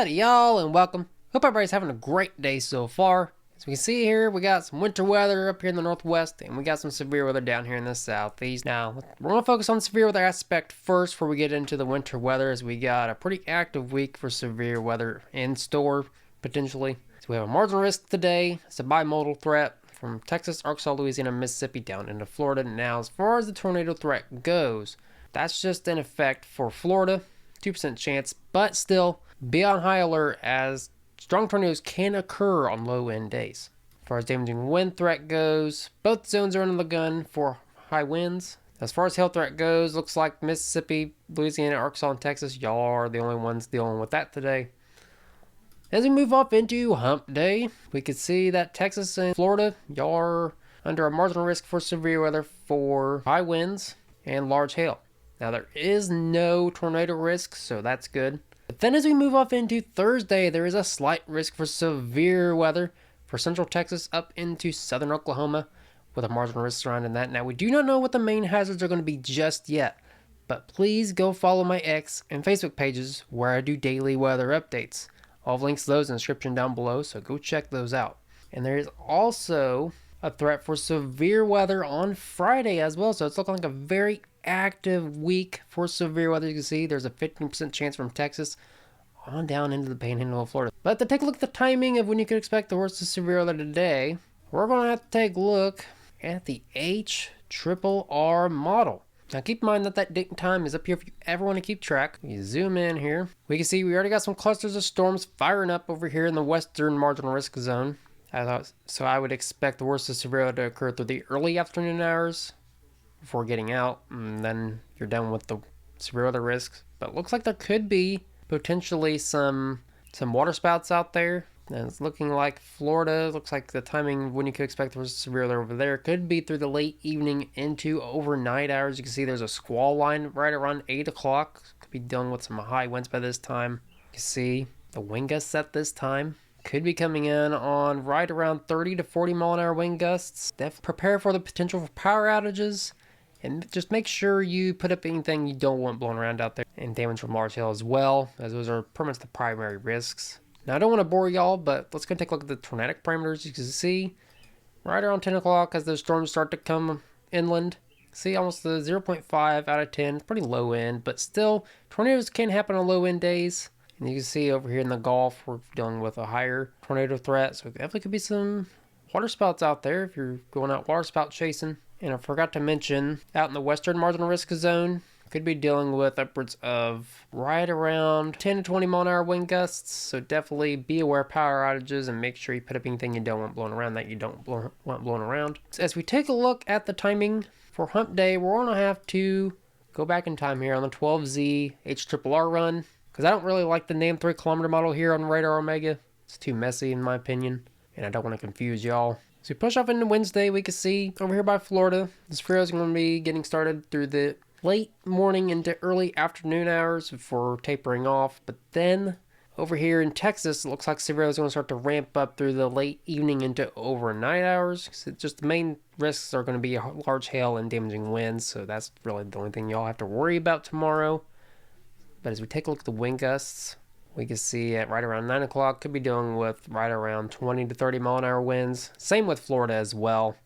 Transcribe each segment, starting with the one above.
Howdy y'all and welcome. Hope everybody's having a great day so far. As we can see here, we got some winter weather up here in the northwest and we got some severe weather down here in the southeast. Now, we're going to focus on the severe weather aspect first before we get into the winter weather, as we got a pretty active week for severe weather in store, potentially. So we have a marginal risk today. It's a bimodal threat from Texas, Arkansas, Louisiana, Mississippi down into Florida. Now, as far as the tornado threat goes, that's just in effect for Florida. 2% chance, but still be on high alert as strong tornadoes can occur on low wind days. As far as damaging wind threat goes, both zones are under the gun for high winds. As far as hail threat goes, looks like Mississippi, Louisiana, Arkansas, and Texas, y'all are the only ones dealing with that today. As we move up into hump day, we can see that Texas and Florida, y'all are under a marginal risk for severe weather for high winds and large hail. Now, there is no tornado risk, so that's good. But then as we move off into Thursday, there is a slight risk for severe weather for central Texas up into southern Oklahoma with a marginal risk surrounding that. Now, we do not know what the main hazards are going to be just yet, but please go follow my X and Facebook pages where I do daily weather updates. I'll have links to those in the description down below, so go check those out. And there is also a threat for severe weather on Friday as well, so it's looking like a very active week for severe weather. You can see there's a 15% chance from Texas on down into the panhandle of Florida. But to take a look at the timing of when you could expect the worst of severe weather today, we're going to have to take a look at the HRRR model. Now keep in mind that date and time is up here if you ever want to keep track. You zoom in here, we can see we already got some clusters of storms firing up over here in the western marginal risk zone. So I would expect the worst of severe weather to occur through the early afternoon hours before getting out, and then you're done with the severe weather risks. But it looks like there could be potentially some water spouts out there. And it's looking like Florida, looks like the timing when you could expect the worst severe weather over there could be through the late evening into overnight hours. You can see there's a squall line right around 8 o'clock. Could be dealing with some high winds by this time. You can see the wind gusts at this time could be coming in on right around 30 to 40 mile an hour wind gusts. Prepare for the potential for power outages. And just make sure you put up anything you don't want blown around out there. And damage from large hail as well, as those are pretty much the primary risks. Now, I don't want to bore y'all, but let's go take a look at the tornadic parameters. You can see right around 10 o'clock as those storms start to come inland. See almost the 0.5 out of 10. Pretty low end, but still, tornadoes can happen on low wind days. And you can see over here in the Gulf, we're dealing with a higher tornado threat. So definitely could be some water spouts out there if you're going out water spout chasing. And I forgot to mention, out in the western marginal risk zone, could be dealing with upwards of right around 10 to 20 mile an hour wind gusts. So definitely be aware of power outages and make sure you put up anything you don't want blown around that you don't want blown around. So as we take a look at the timing for hump day, we're going to have to go back in time here on the 12Z HRRR run, because I don't really like the name 3 kilometer model here on Radar Omega. It's too messy in my opinion, and I don't want to confuse y'all. So we push off into Wednesday, we can see over here by Florida, this severe is going to be getting started through the late morning into early afternoon hours before tapering off. But then over here in Texas, it looks like severe is going to start to ramp up through the late evening into overnight hours. So just the main risks are going to be large hail and damaging winds. So that's really the only thing y'all have to worry about tomorrow. But as we take a look at the wind gusts, we can see at right around 9 o'clock, could be dealing with right around 20 to 30 mile an hour winds. Same with Florida as well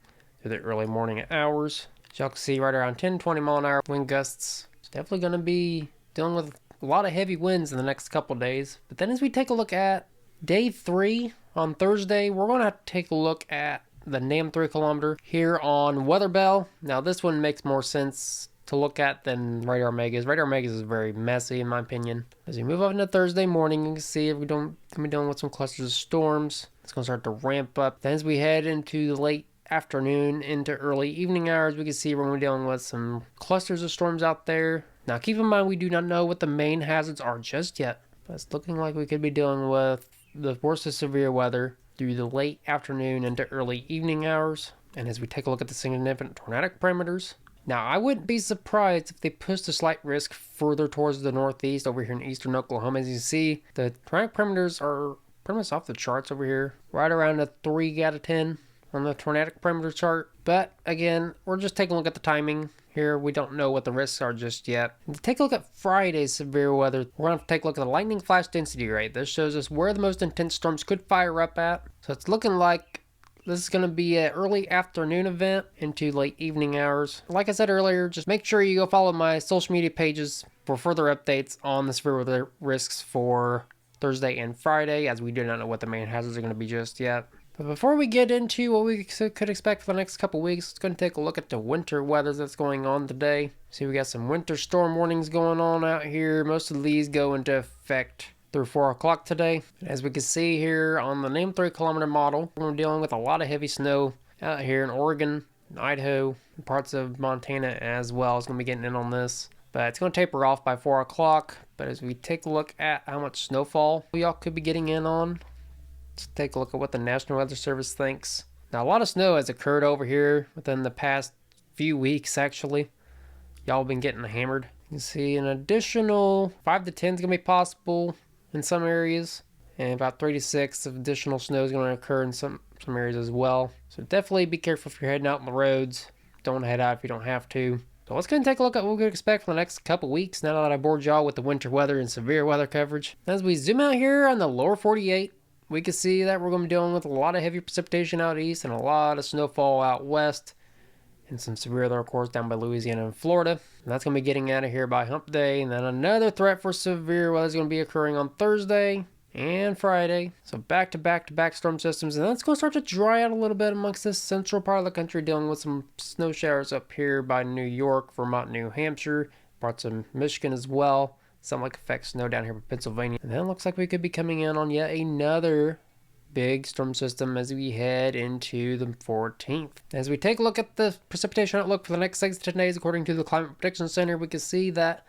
through the early morning hours. As y'all can see right around 10 to 20 mile an hour wind gusts. It's definitely going to be dealing with a lot of heavy winds in the next couple days. But then as we take a look at day 3 on Thursday, we're going to have to take a look at the NAM 3 kilometer here on Weather Bell. Now this one makes more sense to look at than Radar Omega's. Radar Omega's is very messy in my opinion. As we move up into Thursday morning, you can see we're going to be dealing with some clusters of storms. It's going to start to ramp up. Then as we head into the late afternoon into early evening hours, we can see we're going to be dealing with some clusters of storms out there. Now keep in mind, we do not know what the main hazards are just yet, but it's looking like we could be dealing with the worst of severe weather through the late afternoon into early evening hours. And as we take a look at the significant tornadic parameters, now, I wouldn't be surprised if they pushed a slight risk further towards the northeast over here in eastern Oklahoma. As you can see, the tornadic parameters are pretty much off the charts over here. Right around a 3 out of 10 on the tornadic perimeter chart. But again, we're just taking a look at the timing here. We don't know what the risks are just yet. And to take a look at Friday's severe weather, we're going to take a look at the lightning flash density rate. This shows us where the most intense storms could fire up at. So it's looking like this is going to be an early afternoon event into late evening hours. Like I said earlier, just make sure you go follow my social media pages for further updates on the severe weather risks for Thursday and Friday, as we do not know what the main hazards are going to be just yet. But before we get into what we could expect for the next couple weeks, let's go and take a look at the winter weather that's going on today. See, we got some winter storm warnings going on out here. Most of these go into effect through 4 o'clock today. As we can see here on the NAME 3 kilometer model, we're dealing with a lot of heavy snow out here in Oregon, Idaho, and parts of Montana as well. It's going to be getting in on this. But it's going to taper off by 4 o'clock. But as we take a look at how much snowfall we all could be getting in on, let's take a look at what the National Weather Service thinks. Now, a lot of snow has occurred over here within the past few weeks, actually. Y'all have been getting hammered. You can see an additional 5 to 10 is going to be possible in some areas, and about 3 to 6 of additional snow is going to occur in some areas as well. So definitely be careful if you're heading out on the roads. Don't head out if you don't have to. So let's go and take a look at what we could expect for the next couple weeks now that I bored y'all with the winter weather and severe weather coverage. As we zoom out here on the lower 48, we can see that we're going to be dealing with a lot of heavy precipitation out east and a lot of snowfall out west. And some severe weather, of course, down by Louisiana and Florida. And that's going to be getting out of here by hump day. And then another threat for severe weather is going to be occurring on Thursday and Friday. So back to back storm systems. And that's going to start to dry out a little bit amongst this central part of the country, dealing with some snow showers up here by New York, Vermont, New Hampshire, parts of Michigan as well. Some like effect snow down here in Pennsylvania. And then it looks like we could be coming in on yet another big storm system as we head into the 14th. As we take a look at the precipitation outlook for the next 6 to 10 days, according to the Climate Prediction Center, we can see that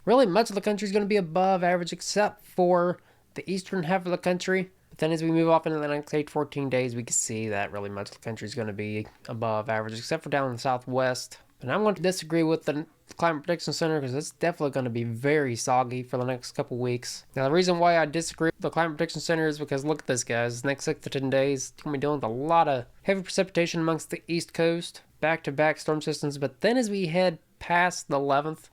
really much of the country is going to be above average except for the eastern half of the country. But then as we move off into the next 8 to 14 days, we can see that really much of the country is going to be above average except for down in the southwest. And I'm going to disagree with the Climate Prediction Center because it's definitely going to be very soggy for the next couple weeks. Now, the reason why I disagree with the Climate Prediction Center is because look at this, guys. Next 6 to 10 days, it's going to be dealing with a lot of heavy precipitation amongst the East Coast, back-to-back storm systems. But then as we head past the 11th,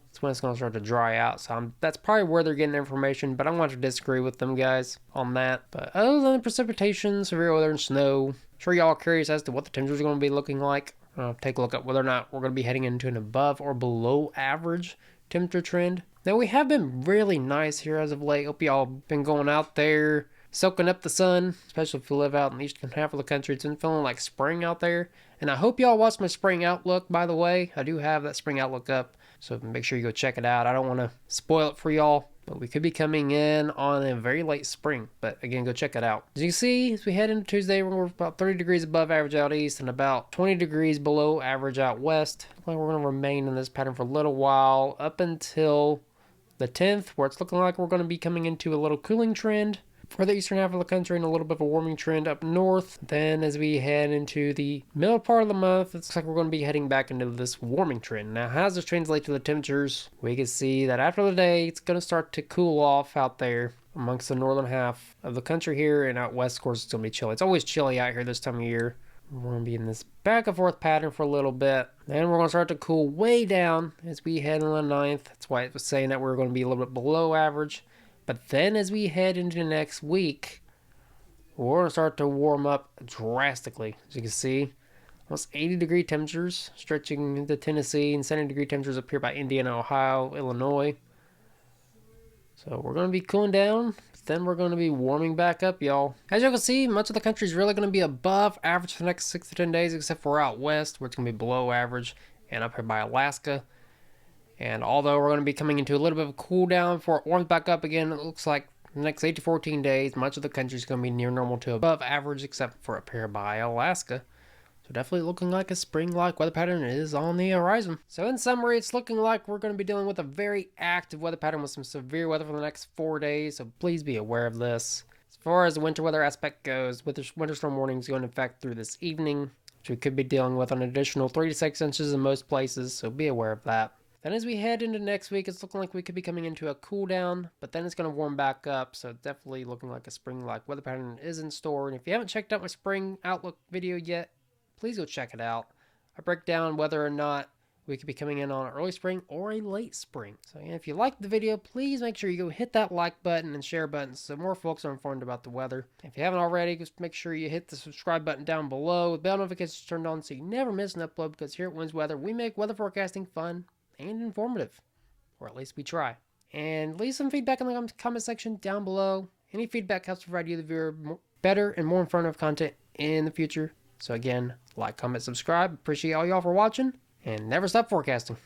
that's when it's going to start to dry out. So that's probably where they're getting their information, but I'm going to disagree with them, guys, on that. But other than the precipitation, severe weather, and snow, I'm sure y'all are curious as to what the temperatures are going to be looking like. Take a look at whether or not we're going to be heading into an above or below average temperature trend. Now, we have been really nice here as of late. Hope y'all been going out there, soaking up the sun, especially if you live out in the eastern half of the country. It's been feeling like spring out there. And I hope y'all watch my spring outlook, by the way. I do have that spring outlook up, so make sure you go check it out. I don't want to spoil it for y'all, but we could be coming in on a very late spring. But again, go check it out. As you can see, as we head into Tuesday, we're about 30 degrees above average out east and about 20 degrees below average out west. We're going to remain in this pattern for a little while up until the 10th, where it's looking like we're going to be coming into a little cooling trend for the eastern half of the country and a little bit of a warming trend up north. Then as we head into the middle part of the month, it's like we're going to be heading back into this warming trend. Now, how does this translate to the temperatures? We can see that after the day, it's going to start to cool off out there amongst the northern half of the country here, and out west, of course, it's going to be chilly. It's always chilly out here this time of year. We're going to be in this back and forth pattern for a little bit. Then we're going to start to cool way down as we head on the 9th. That's why it was saying that we're going to be a little bit below average. But then as we head into next week, we're going to start to warm up drastically. As you can see, almost 80-degree temperatures stretching into Tennessee and 70-degree temperatures up here by Indiana, Ohio, Illinois. So we're going to be cooling down, but then we're going to be warming back up, y'all. As you can see, much of the country is really going to be above average for the next 6 to 10 days, except for out west, where it's going to be below average, and up here by Alaska. And although we're going to be coming into a little bit of a cool down before it warms back up again, it looks like the next 8 to 14 days, much of the country is going to be near normal to above average, except for up here by Alaska. So definitely looking like a spring-like weather pattern is on the horizon. So in summary, it's looking like we're going to be dealing with a very active weather pattern with some severe weather for the next 4 days. So please be aware of this. As far as the winter weather aspect goes, winter storm warnings going into effect through this evening, which we could be dealing with an additional 3 to 6 inches in most places. So be aware of that. Then as we head into next week, it's looking like we could be coming into a cool down, but then it's going to warm back up. So definitely looking like a spring-like weather pattern is in store. And if you haven't checked out my spring outlook video yet, please go check it out. I break down whether or not we could be coming in on an early spring or a late spring. So yeah, if you liked the video, please make sure you go hit that like button and share button so more folks are informed about the weather. If you haven't already, just make sure you hit the subscribe button down below with bell notifications turned on so you never miss an upload, because here at Wins Weather, we make weather forecasting fun and informative. Or at least we try. And leave some feedback in the comment section down below. Any feedback helps provide you, the viewer, better and more informative content in the future. So again, like, comment, subscribe. Appreciate all y'all for watching, and never stop forecasting.